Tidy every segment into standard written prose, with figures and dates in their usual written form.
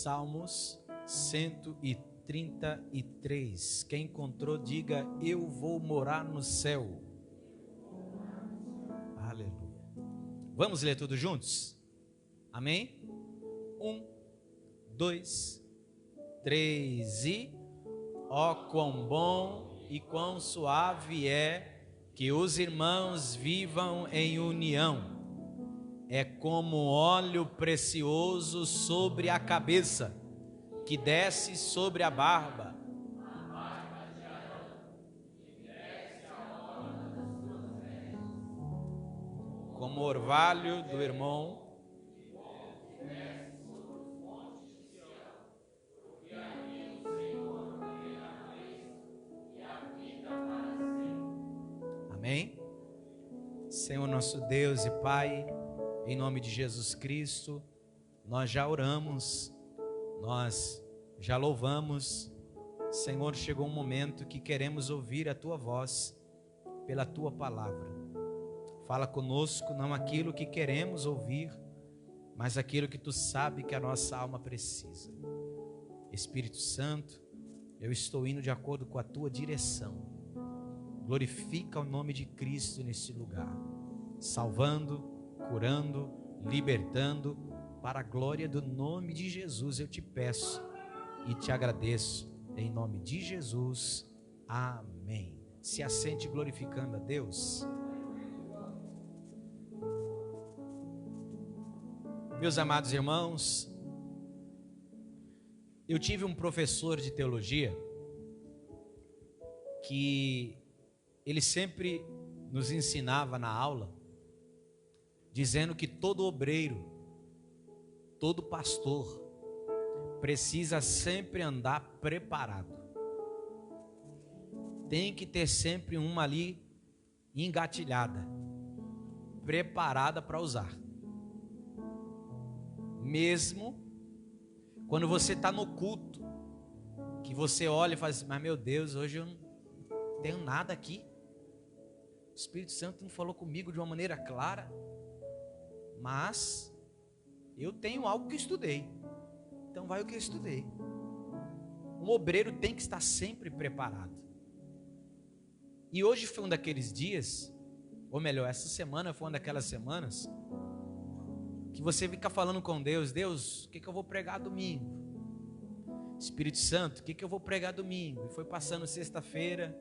Salmos 133. Quem encontrou, diga: eu vou morar no céu. Aleluia. Vamos ler tudo juntos? Amém? 1, 2, 3 e... ó quão bom e quão suave é que os irmãos vivam em união. É como óleo precioso sobre a cabeça, que desce sobre a barba, como orvalho do irmão. Amém? Senhor nosso Deus e Pai, em nome de Jesus Cristo, nós já oramos, nós já louvamos. Senhor, chegou um momento que queremos ouvir a Tua voz pela Tua palavra. Fala conosco, não aquilo que queremos ouvir, mas aquilo que Tu sabe que a nossa alma precisa. Espírito Santo, eu estou indo de acordo com a Tua direção. Glorifica o nome de Cristo nesse lugar, salvando, curando, libertando, para a glória do nome de Jesus eu te peço e te agradeço, em nome de Jesus, amém. Se assente glorificando a Deus. Meus amados irmãos, eu tive um professor de teologia que ele sempre nos ensinava na aula, dizendo que todo obreiro, todo pastor, precisa sempre andar preparado. Tem que ter sempre uma ali engatilhada, preparada para usar. Mesmo quando você está no culto, que você olha e fala assim: mas meu Deus, hoje eu não tenho nada aqui. O Espírito Santo não falou comigo de uma maneira clara, mas eu tenho algo que eu estudei, então vai o que eu estudei. Um obreiro tem que estar sempre preparado. E hoje foi um daqueles dias, ou melhor, essa semana foi uma daquelas semanas que você fica falando com Deus: Deus, o que eu vou pregar domingo? Espírito Santo, o que eu vou pregar domingo? E foi passando sexta-feira,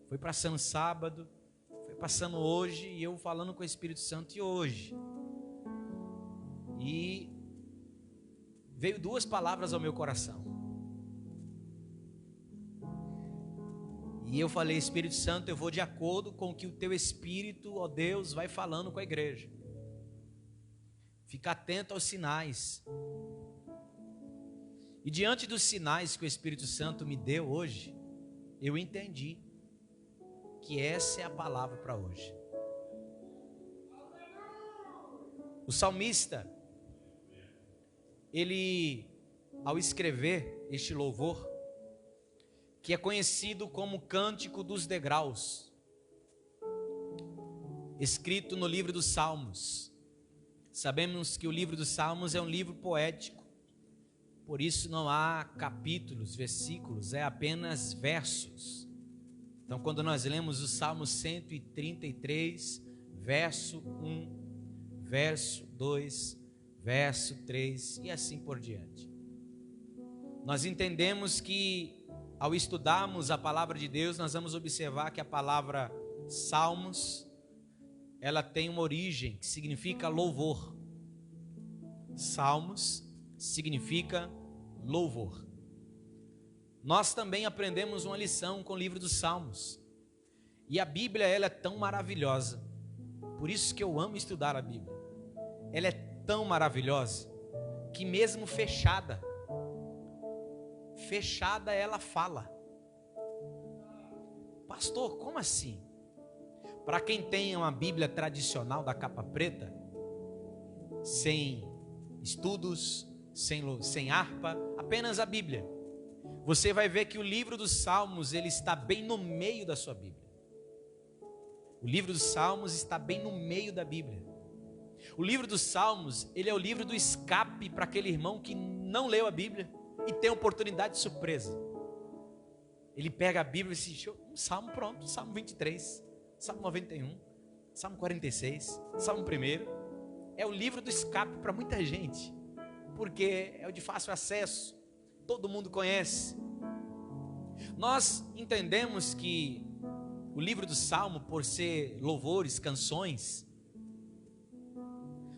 foi passando sábado, foi passando hoje, e eu falando com o Espírito Santo. E hoje, e veio duas palavras ao meu coração, e eu falei: Espírito Santo, eu vou de acordo com o que o teu Espírito, ó Deus, vai falando com a igreja. Fica atento aos sinais. E diante dos sinais que o Espírito Santo me deu hoje, eu entendi que essa é a palavra para hoje. O salmista, ele, ao escrever este louvor, que é conhecido como Cântico dos Degraus, escrito no livro dos Salmos. Sabemos que o livro dos Salmos é um livro poético, por isso não há capítulos, versículos, é apenas versos. Então, quando nós lemos o Salmo 133, verso 1, verso 2, verso 3 e assim por diante, nós entendemos que, ao estudarmos a palavra de Deus, nós vamos observar que a palavra Salmos, ela tem uma origem que significa louvor. Salmos significa louvor. Nós também aprendemos uma lição com o livro dos Salmos. E a Bíblia, ela é tão maravilhosa. Por isso que eu amo estudar a Bíblia. Ela é tão maravilhosa que mesmo fechada ela fala. Pastor, como assim? Para quem tem uma Bíblia tradicional da capa preta, sem estudos, sem harpa, apenas a Bíblia, você vai ver que o livro dos Salmos, ele está bem no meio da sua Bíblia. O livro dos Salmos está bem no meio da Bíblia. O livro dos Salmos, ele é o livro do escape para aquele irmão que não leu a Bíblia e tem oportunidade de surpresa. Ele pega a Bíblia e diz: um salmo pronto, Salmo 23, Salmo 91, Salmo 46, Salmo 1. É o livro do escape para muita gente, porque é o de fácil acesso, todo mundo conhece. Nós entendemos que o livro do Salmo, por ser louvores, canções,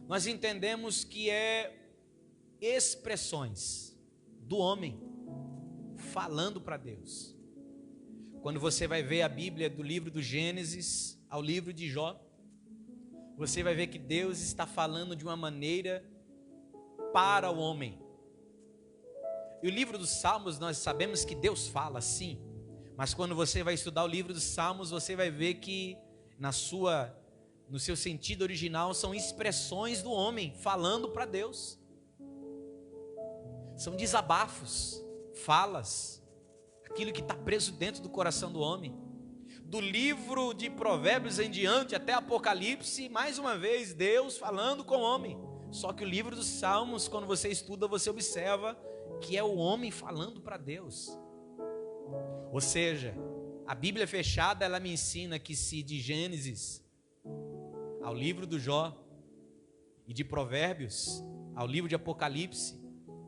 nós entendemos que é expressões do homem falando para Deus. Quando você vai ver a Bíblia do livro do Gênesis ao livro de Jó, você vai ver que Deus está falando de uma maneira para o homem. E o livro dos Salmos, nós sabemos que Deus fala sim, mas quando você vai estudar o livro dos Salmos, você vai ver que no seu sentido original são expressões do homem falando para Deus. São desabafos, falas, aquilo que está preso dentro do coração do homem. Do livro de Provérbios em diante até Apocalipse, mais uma vez Deus falando com o homem. Só que o livro dos Salmos, quando você estuda, você observa que é o homem falando para Deus. Ou seja, a Bíblia fechada, ela me ensina que se de Gênesis ao livro do Jó e de Provérbios ao livro de Apocalipse,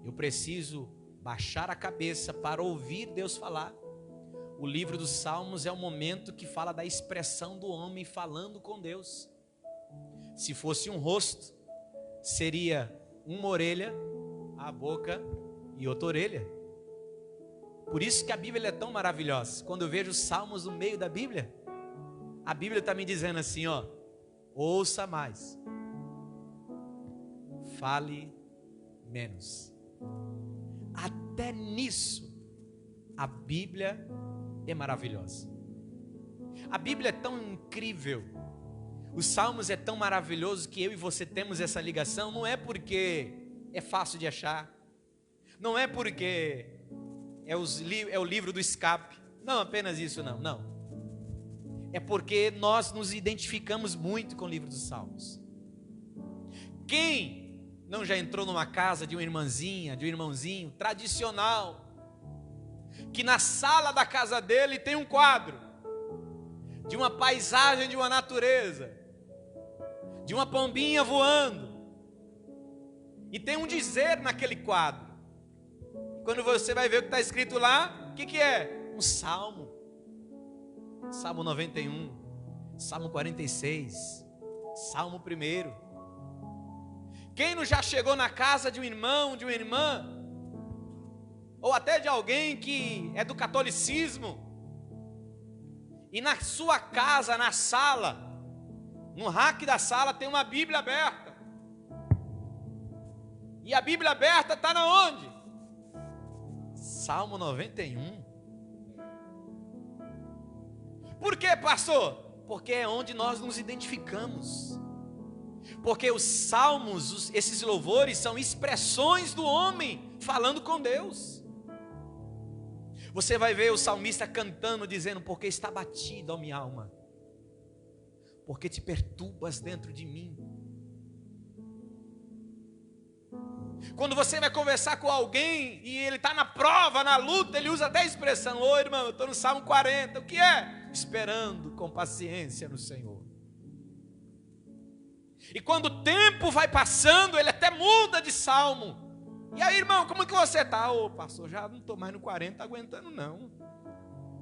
eu preciso baixar a cabeça para ouvir Deus falar. O livro dos Salmos é o momento que fala da expressão do homem falando com Deus. Se fosse um rosto, seria uma orelha, a boca e outra orelha. Por isso que a Bíblia é tão maravilhosa. Quando eu vejo os Salmos no meio da Bíblia, a Bíblia está me dizendo assim, ó: ouça mais, fale menos. Até nisso, a Bíblia é maravilhosa. A Bíblia é tão incrível, os Salmos é tão maravilhoso que eu e você temos essa ligação. Não é porque é fácil de achar, não é porque é o livro do escape, não apenas isso, não. É porque nós nos identificamos muito com o livro dos Salmos. Quem não já entrou numa casa de uma irmãzinha, de um irmãozinho tradicional, que na sala da casa dele tem um quadro de uma paisagem, de uma natureza, de uma pombinha voando, e tem um dizer naquele quadro. Quando você vai ver o que está escrito lá, o que é? Um salmo. Salmo 91, Salmo 46, Salmo 1. Quem não já chegou na casa de um irmão, de uma irmã, ou até de alguém que é do catolicismo, e na sua casa, na sala, no rack da sala tem uma Bíblia aberta, e a Bíblia aberta está na onde? Salmo 91. Por quê, pastor? Porque é onde nós nos identificamos. Porque os salmos, esses louvores, são expressões do homem falando com Deus. Você vai ver o salmista cantando, dizendo: porque está abatida, ó minha alma, porque te perturbas dentro de mim. Quando você vai conversar com alguém e ele está na prova, na luta, ele usa até a expressão: ô irmão, eu estou no Salmo 40, o que é? Esperando com paciência no Senhor. E quando o tempo vai passando, ele até muda de salmo. E aí, irmão, como que você está? Ô pastor, já não estou mais no 40 aguentando não,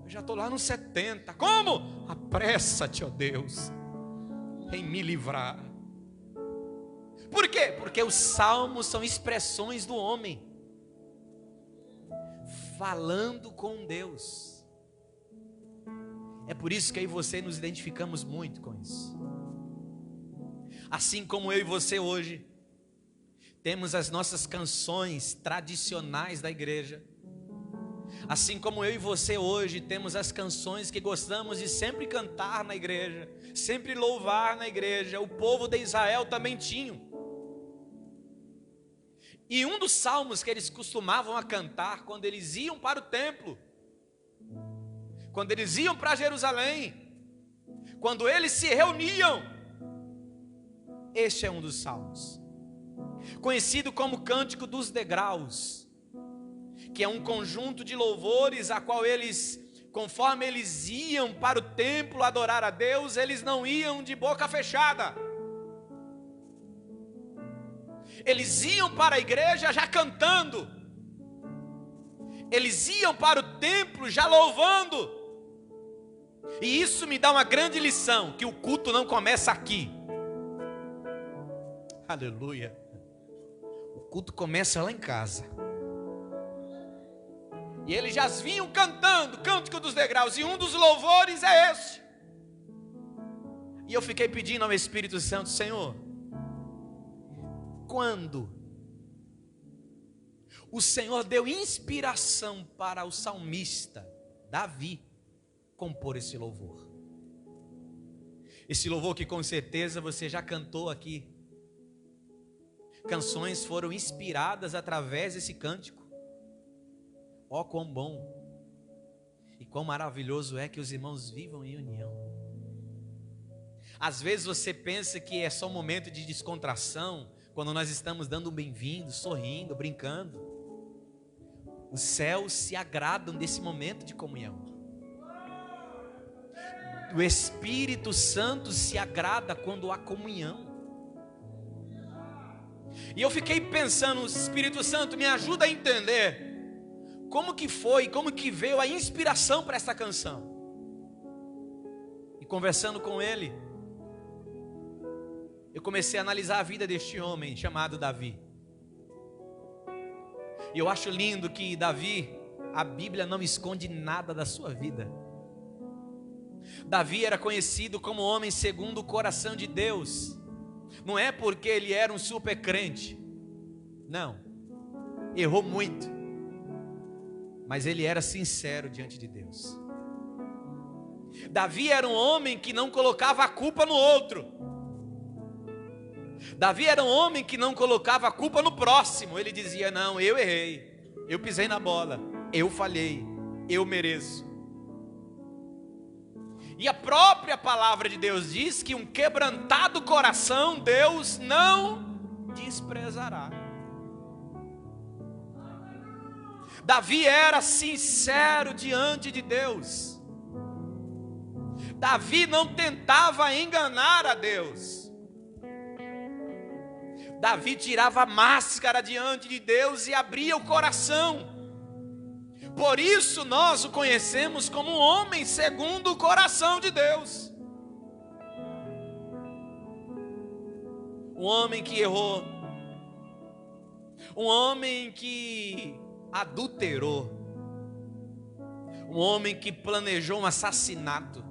eu já estou lá no 70. Como? Apressa-te, ó Deus, em me livrar. Por quê? Porque os salmos são expressões do homem falando com Deus. É por isso que eu e você nos identificamos muito com isso. Assim como eu e você hoje temos as nossas canções tradicionais da igreja, assim como eu e você hoje temos as canções que gostamos de sempre cantar na igreja, sempre louvar na igreja, o povo de Israel também tinha. E um dos salmos que eles costumavam a cantar quando eles iam para o templo, quando eles iam para Jerusalém, quando eles se reuniam, este é um dos salmos. conhecido como Cântico dos Degraus, que é um conjunto de louvores a qual eles, conforme eles iam para o templo adorar a Deus, eles não iam de boca fechada. Eles iam para a igreja já cantando. Eles iam para o templo já louvando. E isso me dá uma grande lição, que o culto não começa aqui. Aleluia. O culto começa lá em casa. E eles já vinham cantando, Cântico dos Degraus, e um dos louvores é esse. E eu fiquei pedindo ao Espírito Santo, Senhor, quando o Senhor deu inspiração para o salmista Davi compor esse louvor. Esse louvor que com certeza você já cantou aqui. Canções foram inspiradas através desse cântico. Ó, quão bom e quão maravilhoso é que os irmãos vivam em união. Às vezes você pensa que é só um momento de descontração, quando nós estamos dando um bem-vindo, sorrindo, brincando. Os céus se agradam desse momento de comunhão. O Espírito Santo se agrada quando há comunhão. E eu fiquei pensando, Espírito Santo, me ajuda a entender como que foi, como que veio a inspiração para essa canção. E conversando com ele, eu comecei a analisar a vida deste homem chamado Davi. E eu acho lindo que Davi, a Bíblia não esconde nada da sua vida. Davi era conhecido como homem segundo o coração de Deus. Não é porque ele era um super crente. Não. Errou muito. Mas ele era sincero diante de Deus. Davi era um homem que não colocava a culpa no outro. Davi era um homem que não colocava a culpa no próximo. Ele dizia, não, eu errei, eu pisei na bola, eu falhei, eu mereço. E a própria palavra de Deus diz que um quebrantado coração Deus não desprezará. Davi era sincero diante de Deus. Davi não tentava enganar a Deus. Davi tirava a máscara diante de Deus e abria o coração. Por isso nós o conhecemos como um homem segundo o coração de Deus. Um homem que errou. Um homem que adulterou. Um homem que planejou um assassinato.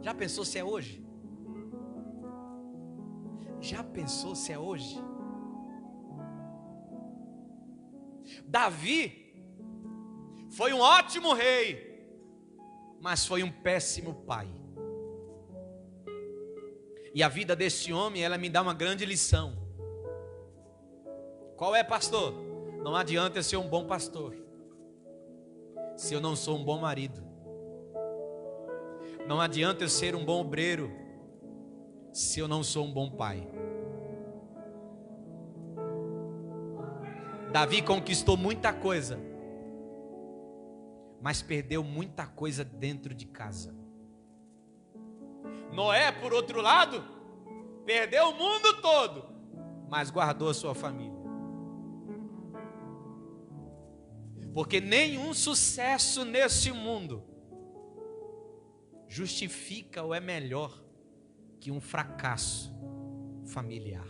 Já pensou se é hoje? Já pensou se é hoje? Davi foi um ótimo rei, mas foi um péssimo pai. E a vida desse homem, ela me dá uma grande lição. Qual é, pastor? Não adianta eu ser um bom pastor se eu não sou um bom marido. Não adianta eu ser um bom obreiro se eu não sou um bom pai. Davi conquistou muita coisa, mas perdeu muita coisa dentro de casa. Noé, por outro lado, perdeu o mundo todo, mas guardou a sua família. Porque nenhum sucesso nesse mundo justifica ou é melhor que um fracasso familiar.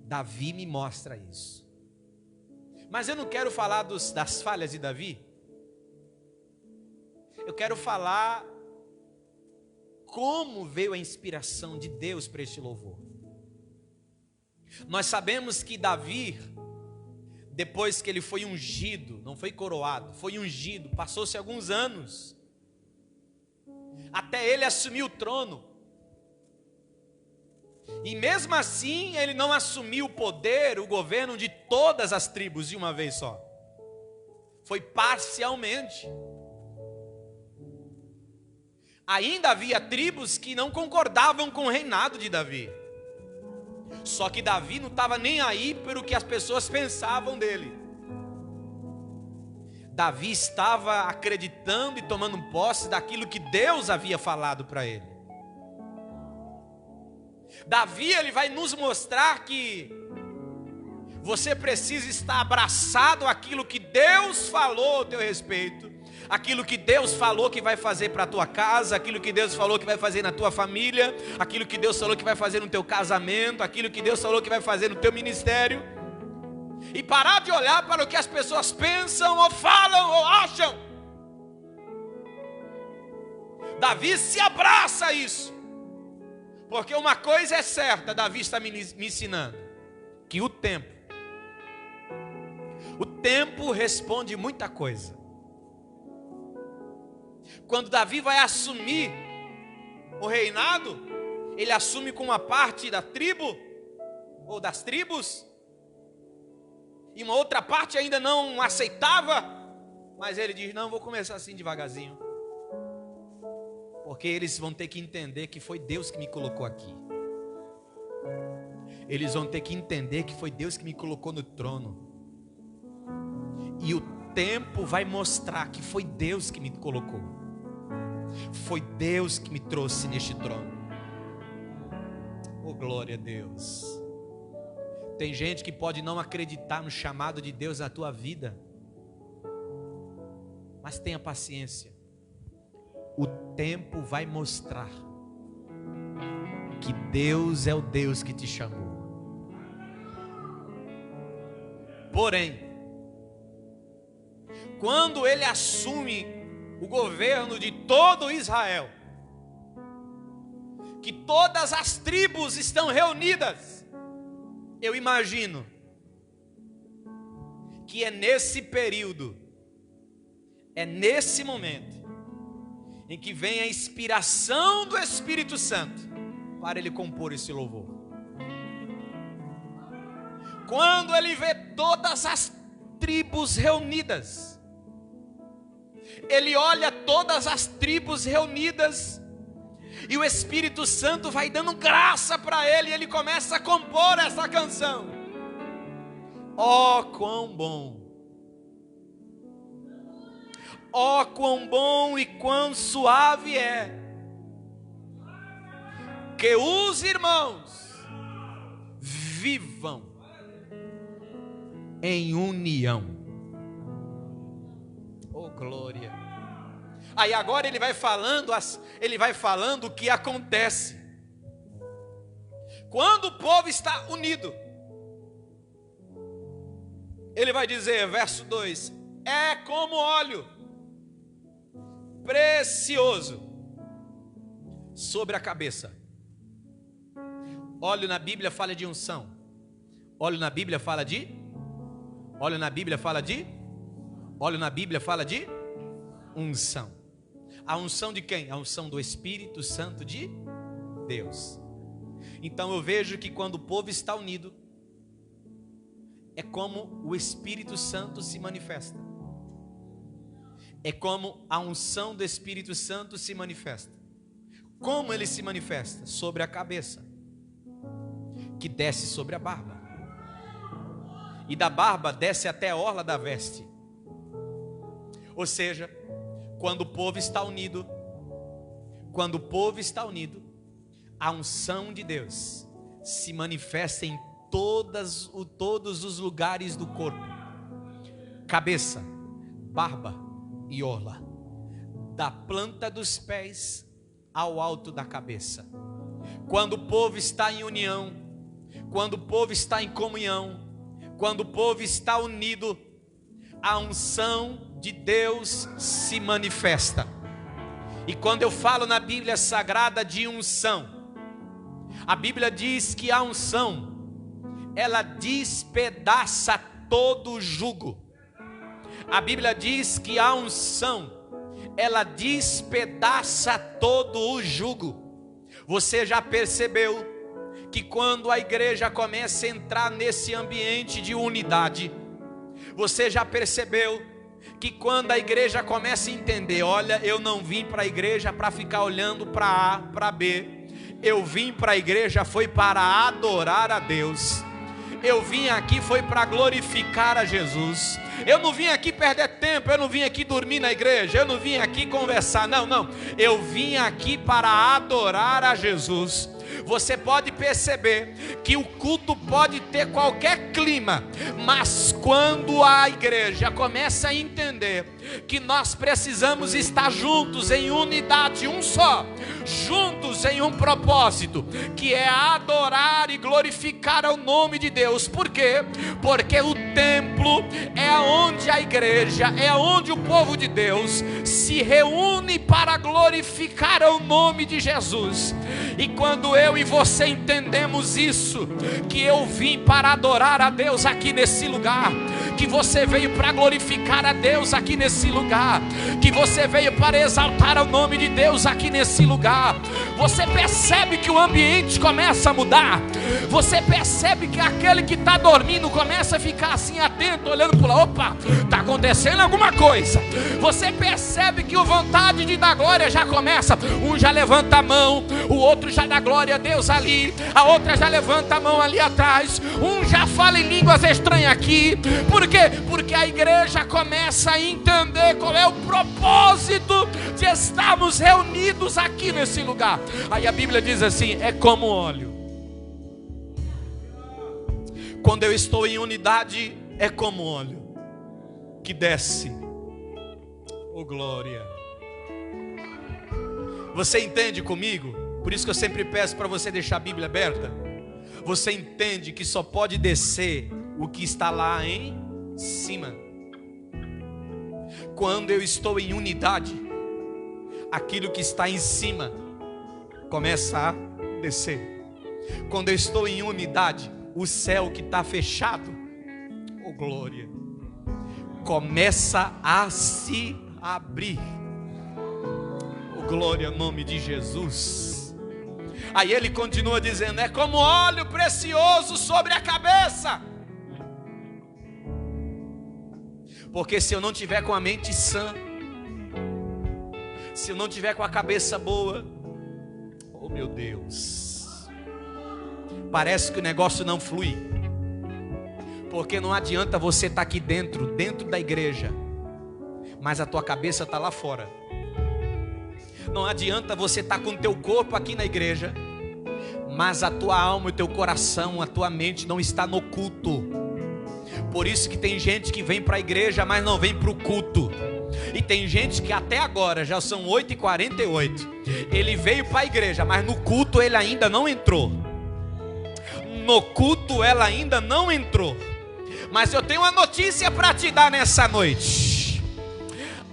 Davi me mostra isso. Mas eu não quero falar das falhas de Davi. Eu quero falar como veio a inspiração de Deus para este louvor. Nós sabemos que Davi, depois que ele foi ungido, não foi coroado, foi ungido, passou-se alguns anos, até ele assumir o trono. E mesmo assim, ele não assumiu o poder, o governo de todas as tribos de uma vez só. Foi parcialmente. Ainda havia tribos que não concordavam com o reinado de Davi. Só que Davi não estava nem aí pelo que as pessoas pensavam dele. Davi estava acreditando e tomando posse daquilo que Deus havia falado para ele. Davi, ele vai nos mostrar que você precisa estar abraçado àquilo que Deus falou a teu respeito, aquilo que Deus falou que vai fazer para a tua casa, aquilo que Deus falou que vai fazer na tua família, aquilo que Deus falou que vai fazer no teu casamento, aquilo que Deus falou que vai fazer no teu ministério, e parar de olhar para o que as pessoas pensam, ou falam, ou acham. Davi se abraça a isso, porque uma coisa é certa, Davi está me ensinando, que o tempo responde muita coisa. Quando Davi vai assumir o reinado, ele assume com uma parte da tribo, ou das tribos, e uma outra parte ainda não aceitava, mas ele diz, não, vou começar assim devagarzinho, porque eles vão ter que entender que foi Deus que me colocou aqui. Eles vão ter que entender que foi Deus que me colocou no trono. E o tempo vai mostrar que foi Deus que me colocou. Foi Deus que me trouxe neste trono. Oh, glória a Deus. Tem gente que pode não acreditar no chamado de Deus na tua vida, mas tenha paciência. O tempo vai mostrar que Deus é o Deus que te chamou. Porém, quando ele assume o governo de todo Israel, que todas as tribos estão reunidas, eu imagino que é nesse período, é nesse momento, em que vem a inspiração do Espírito Santo para ele compor esse louvor. Quando ele vê todas as tribos reunidas, ele olha todas as tribos reunidas, e o Espírito Santo vai dando graça para ele, e ele começa a compor essa canção. Oh, quão bom! Oh, quão bom e quão suave é que os irmãos vivam em união. Oh, glória! Aí agora ele vai falando o que acontece quando o povo está unido. Ele vai dizer, verso 2: é como óleo precioso sobre a cabeça. Óleo na Bíblia fala de unção. Óleo na Bíblia fala de unção. A unção de quem? A unção do Espírito Santo de Deus. Então eu vejo que quando o povo está unido, é como o Espírito Santo se manifesta. É como a unção do Espírito Santo se manifesta. Como ele se manifesta? Sobre a cabeça, que desce sobre a barba, e da barba desce até a orla da veste. Ou seja, quando o povo está unido, a unção de Deus se manifesta em todos os lugares do corpo: cabeça, barba e orla, da planta dos pés ao alto da cabeça. Quando o povo está em união, quando o povo está em comunhão, quando o povo está unido, a unção de Deus se manifesta. E quando eu falo na Bíblia Sagrada de unção, a Bíblia diz que a unção, ela despedaça todo o jugo. A Bíblia diz que a unção, ela despedaça todo o jugo. Você já percebeu que quando a igreja começa a entrar nesse ambiente de unidade, você já percebeu que quando a igreja começa a entender, olha, eu não vim para a igreja para ficar olhando para A, para B, Eu vim para a igreja foi para adorar a Deus. Eu vim aqui foi para glorificar a Jesus. Eu não vim aqui perder tempo, eu não vim aqui dormir na igreja, eu não vim aqui conversar, não. Eu vim aqui para adorar a Jesus. Você pode perceber que o culto pode ter qualquer clima, mas quando a igreja começa a entender que nós precisamos estar juntos em unidade, um só, juntos em um propósito, que é adorar e glorificar o nome de Deus. Por quê? Porque o templo é onde a igreja, é onde o povo de Deus se reúne para glorificar o nome de Jesus. E quando eu e você entendemos isso, que eu vim para adorar a Deus aqui nesse lugar, que você veio para glorificar a Deus aqui nesse lugar, que você veio para exaltar o nome de Deus aqui nesse lugar, você percebe que o ambiente começa a mudar. Você percebe que aquele que está dormindo começa a ficar assim atento, olhando para lá. Opa, está acontecendo alguma coisa. Você percebe que a vontade de dar glória já começa. Um já levanta a mão, o outro já dá glória a Deus ali, a outra já levanta a mão ali atrás, um já fala em línguas estranhas aqui. Por quê? Porque a igreja começa a entender qual é o propósito de estarmos reunidos aqui nesse lugar. Aí a Bíblia diz assim: é como óleo. Quando eu estou em unidade, é como óleo que desce. Oh glória! Você entende comigo? Por isso que eu sempre peço para você deixar a Bíblia aberta. Você entende que só pode descer o que está lá em cima. Quando eu estou em unidade, aquilo que está em cima começa a descer. Quando eu estou em unidade, o céu que está fechado, oh glória, começa a se abrir. Oh glória ao nome de Jesus. Aí ele continua dizendo: é como óleo precioso sobre a cabeça. Porque se eu não tiver com a mente sã, se eu não tiver com a cabeça boa, oh meu Deus, parece que o negócio não flui. Porque não adianta você estar aqui dentro da igreja, mas a tua cabeça está lá fora. Não adianta você estar com o teu corpo aqui na igreja, mas a tua alma, o teu coração, a tua mente não está no culto. Por isso que tem gente que vem para a igreja, mas não vem para o culto. E tem gente que até agora, já são 8h48, ele veio para a igreja, mas no culto ele ainda não entrou. No culto ela ainda não entrou. Mas eu tenho uma notícia para te dar nessa noite.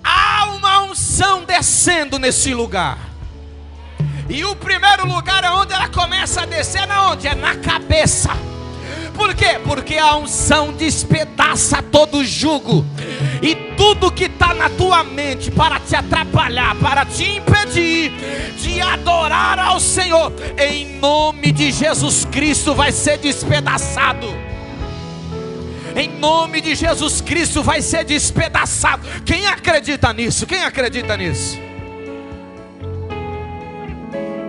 Há uma unção descendo nesse lugar. E o primeiro lugar é onde ela começa a descer, onde? É na cabeça. Por quê? Porque a unção despedaça todo jugo. E tudo que está na tua mente para te atrapalhar, para te impedir de adorar ao Senhor, em nome de Jesus Cristo vai ser despedaçado. Em nome de Jesus Cristo vai ser despedaçado. Quem acredita nisso? Quem acredita nisso?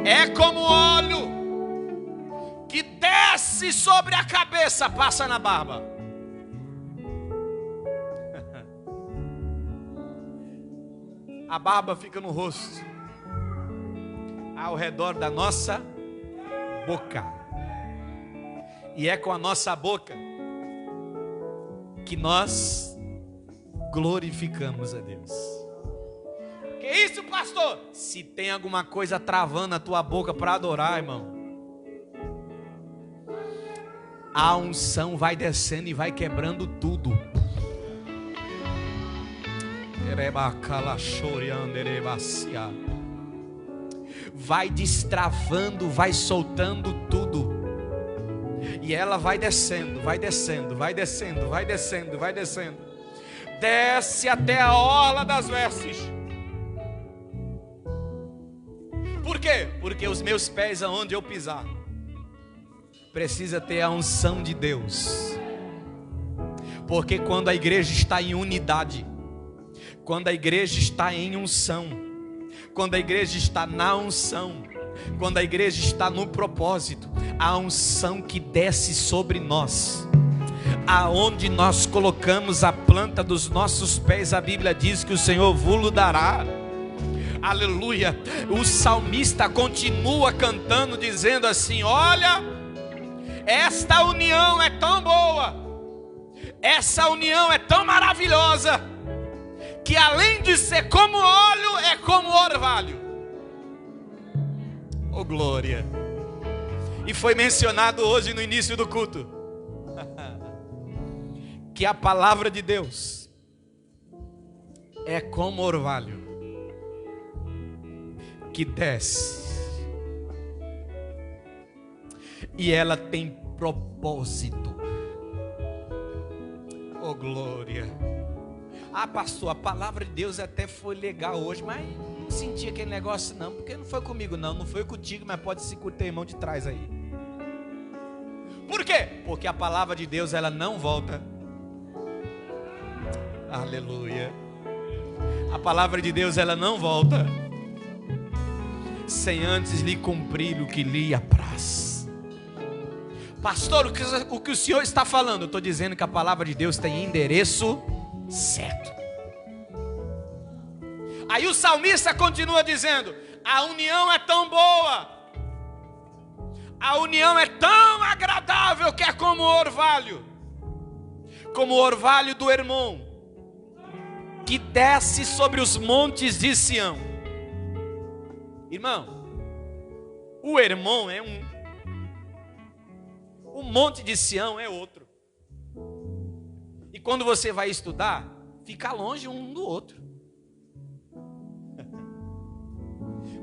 É como óleo que desce sobre a cabeça, passa na barba. A barba fica no rosto, ao redor da nossa boca. E é com a nossa boca que nós glorificamos a Deus. Que isso, pastor? Se tem alguma coisa travando a tua boca para adorar, irmão, a unção vai descendo e vai quebrando tudo. Vai destravando, vai soltando tudo. E ela vai descendo, vai descendo, vai descendo, vai descendo, vai descendo. Desce até a orla das vestes. Por quê? Porque os meus pés, aonde eu pisar, precisa ter a unção de Deus. Porque quando a igreja está em unidade, quando a igreja está em unção, quando a igreja está na unção, Quando a igreja está no propósito, a unção que desce sobre nós, aonde nós colocamos a planta dos nossos pés, a Bíblia diz que o Senhor vos dará. Aleluia. O salmista continua cantando, dizendo assim: olha, esta união é tão boa, essa união é tão maravilhosa, que além de ser como óleo, é como orvalho. Oh glória. E foi mencionado hoje no início do culto que a palavra de Deus é como orvalho que desce, e ela tem propósito. Oh glória. Ah pastor, a palavra de Deus até foi legal hoje, mas não senti aquele negócio não, porque não foi comigo não foi contigo, mas pode ser com o teu irmão de trás aí. Por quê? Porque a palavra de Deus ela não volta. Aleluia. A palavra de Deus ela não volta sem antes lhe cumprir o que lhe apraz. Pastor, o que o senhor está falando? Eu estou dizendo que a palavra de Deus tem endereço certo. Aí o salmista continua dizendo: a união é tão boa, a união é tão agradável, que é como o orvalho do Hermon, que desce sobre os montes de Sião. Irmão, o Hermon é um, o monte de Sião é outro. E quando você vai estudar, fica longe um do outro.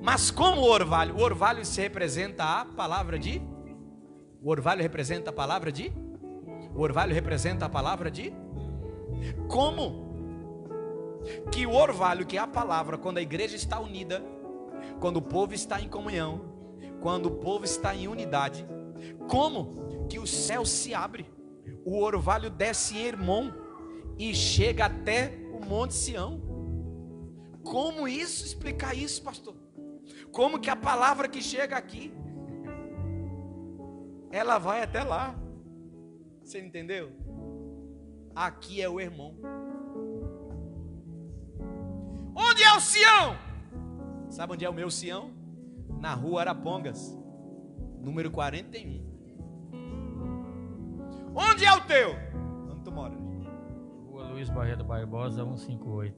Mas como o orvalho se representa a palavra de, o orvalho representa a palavra de, o orvalho representa a palavra de, como que o orvalho, que é a palavra, quando a igreja está unida, quando o povo está em comunhão, quando o povo está em unidade, como que o céu se abre, o orvalho desce em Hermon e chega até o monte Sião. Como isso, explicar isso, pastor? Como que a palavra que chega aqui, ela vai até lá? Você entendeu? Aqui é o Hermon. Onde é o Sião? Sabe onde é o meu Sião? Na rua Arapongas, número 41. Onde é o teu? Onde tu mora? Rua Luiz Barreto Barbosa, 158.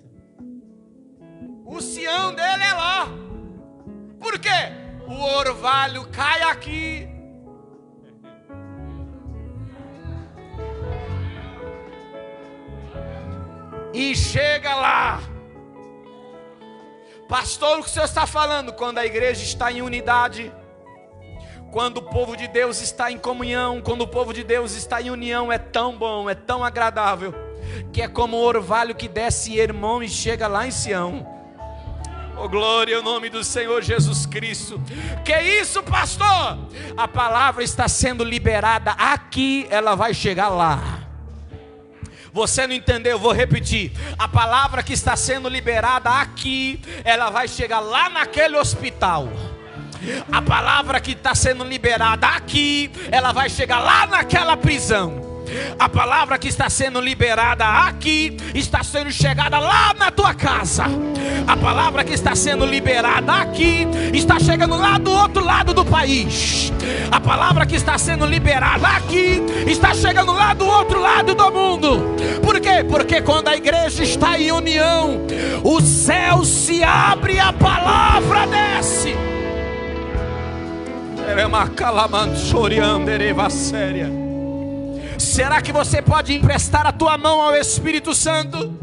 O Sião dele é lá. Por quê? O orvalho cai aqui. E chega lá. Pastor, o que o senhor está falando? Quando a igreja está em unidade, quando o povo de Deus está em comunhão, quando o povo de Deus está em união, é tão bom, é tão agradável, que é como o orvalho que desce em Hermon e chega lá em Sião. Oh glória ao nome do Senhor Jesus Cristo. Que isso, pastor? A palavra está sendo liberada aqui, ela vai chegar lá. Você não entendeu? Eu vou repetir. A palavra que está sendo liberada aqui, ela vai chegar lá naquele hospital. A palavra que está sendo liberada aqui, ela vai chegar lá naquela prisão. A palavra que está sendo liberada aqui, está sendo chegada lá na tua casa. A palavra que está sendo liberada aqui, está chegando lá do outro lado do país. A palavra que está sendo liberada aqui, está chegando lá do outro lado do mundo. Por quê? Porque quando a igreja está em união, o céu se abre e a palavra desce. Será que você pode emprestar a tua mão ao Espírito Santo?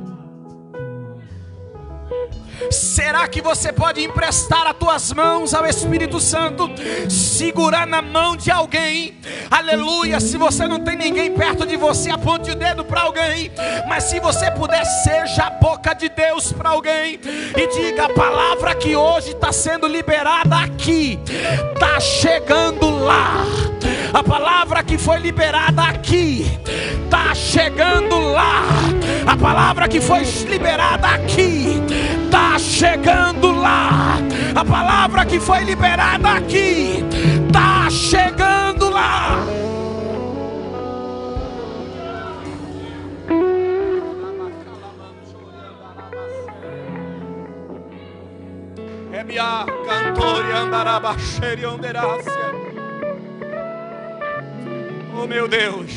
Será que você pode emprestar as tuas mãos ao Espírito Santo? Segurar na mão de alguém. Aleluia. Se você não tem ninguém perto de você, aponte o dedo para alguém. Mas se você puder, seja a boca de Deus para alguém e diga: a palavra que hoje está sendo liberada aqui, está chegando lá. A palavra que foi liberada aqui, está chegando lá. A palavra que foi liberada aqui, está chegando lá. A palavra que foi liberada aqui está chegando lá. Remia cantori andarabaxeri onderácia. Oh meu Deus.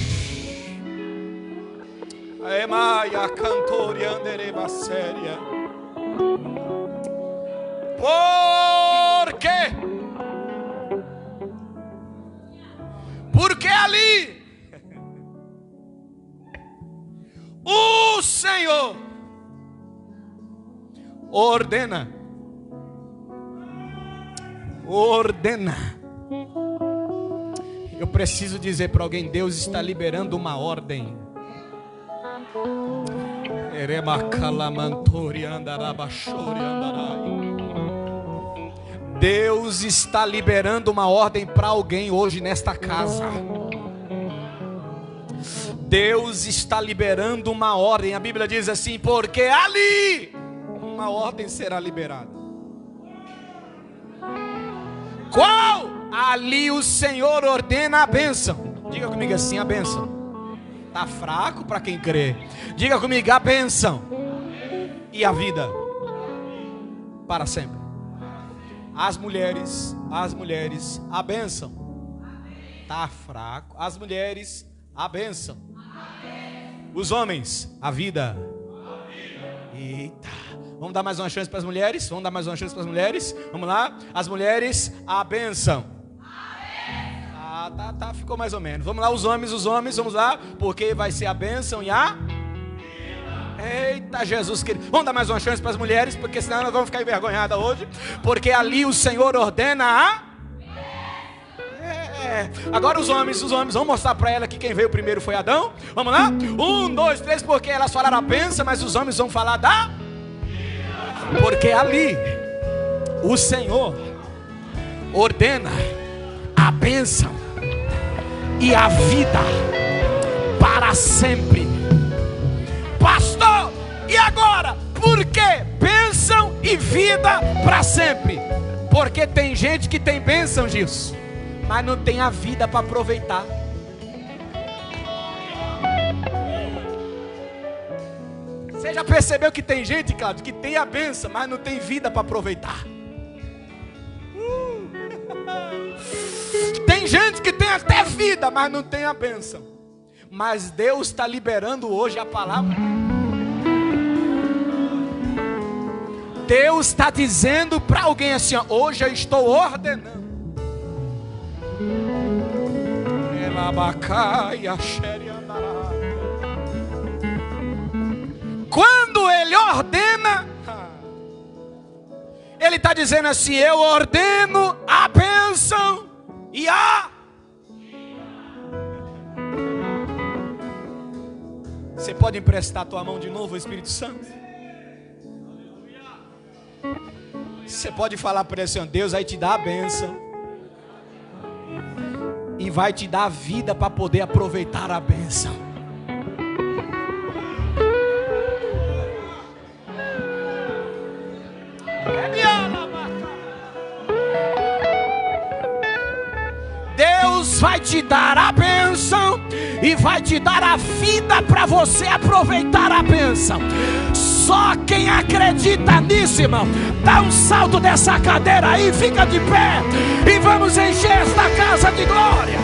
Emaia cantori anderebaséria. Por quê? Porque ali o Senhor ordena. Eu preciso dizer para alguém: Deus está liberando uma ordem. Deus está liberando uma ordem para alguém hoje nesta casa. Deus está liberando uma ordem. A Bíblia diz assim: porque ali uma ordem será liberada. Qual? Ali o Senhor ordena a bênção. Diga comigo assim: a bênção. Está fraco para quem crê. Diga comigo: a bênção e a vida para sempre. As mulheres, a bênção. Está fraco. As mulheres, a bênção. Os homens, a vida. Eita. Vamos dar mais uma chance para as mulheres? Vamos lá. As mulheres, a bênção. Tá, ficou mais ou menos. Vamos lá, os homens, vamos lá. Porque vai ser a bênção e a... Eita, Jesus querido. Vamos dar mais uma chance para as mulheres, porque senão nós vamos ficar envergonhadas hoje. Porque ali o Senhor ordena a... Agora os homens, vamos mostrar para ela que quem veio primeiro foi Adão. Vamos lá? 1, 2, 3, porque elas falaram a bênção, mas os homens vão falar da... Porque ali o Senhor ordena a bênção e a vida para sempre. Pastor, e agora? Por que bênção e vida para sempre? Porque tem gente que tem bênção, Gilson, mas não tem a vida para aproveitar. Você já percebeu que tem gente, Cláudio, que tem a bênção, mas não tem vida para aproveitar? Tem gente que tem até vida, mas não tem a bênção. Mas Deus está liberando hoje a palavra. Deus está dizendo para alguém assim: ó, hoje eu estou ordenando. Quando Ele ordena, Ele está dizendo assim: eu ordeno a bênção e a... Você pode emprestar a tua mão de novo ao Espírito Santo? Você pode falar para ele assim: Deus vai te dar a bênção e vai te dar a vida para poder aproveitar a bênção. Deus vai te dar a bênção e vai te dar a vida para você aproveitar a bênção. Só quem acredita nisso, irmão, dá um salto dessa cadeira aí, fica de pé e vamos encher esta casa de glória.